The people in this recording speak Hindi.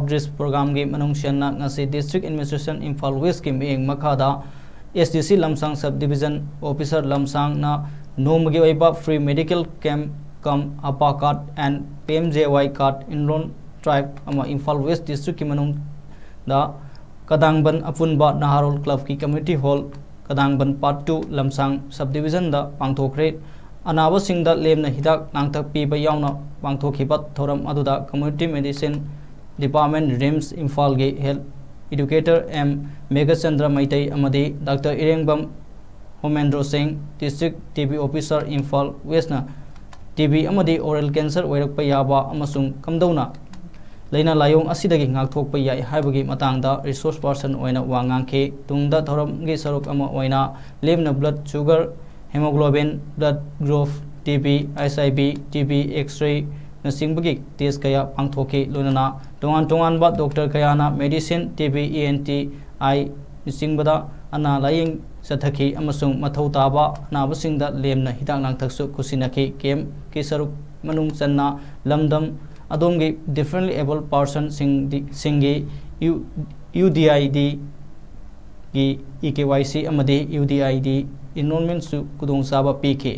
आउटरीच प्रोग्राम की मनुष्यना डिस्ट्रिक्ट एडमिनिस्ट्रेशन इम्फाल वेस्ट की मिंग मखादा SDC Lamsang sub division officer लमसांग ना नोम की फ्री मेडिकल कैंप कम अपा card and PMJY card enrolment drive Imphal west district की मनुंग दा कदांगबन अपुनबा नहारोल क्लब की community hall Kadangband part 2 Lamsang sub division दा पांगथोखरे अनाबसिंग दा लेमना हिदाक नांगथक पीबा यावना पांगथोखिबा थोरम अदुदा community medicine department RIMS Imphal के health educator M Meghachandra Meitei अमदी doctor Irengbam Homendro Singh district TB officer Imphal west ना TB अमदी ओरल कैंसर ओइरकपा याबा अमसुंग कमदौना लेना लायोंग असिदगी ngaktokpa yai haibagi matangda resource person oina wangangke tungda thoramgi saruk ama oina lemna blood sugar hemoglobin blood group TB SIB TB x-ray nasingbagi test kaya pangthoke lunana tongan ba doctor kayana medicine TB ENT I nisingbada ana laying sathaki amasung mathau taba nabasingda lemna hidak nangthaksu kusinaki kem ki saruk manung channa lamdam अदोंगे डिफरेंटली एबल पर्सन सिंगी UDID की EKYC UDID इनरोलमेंट कुदोंचाबा पीखे।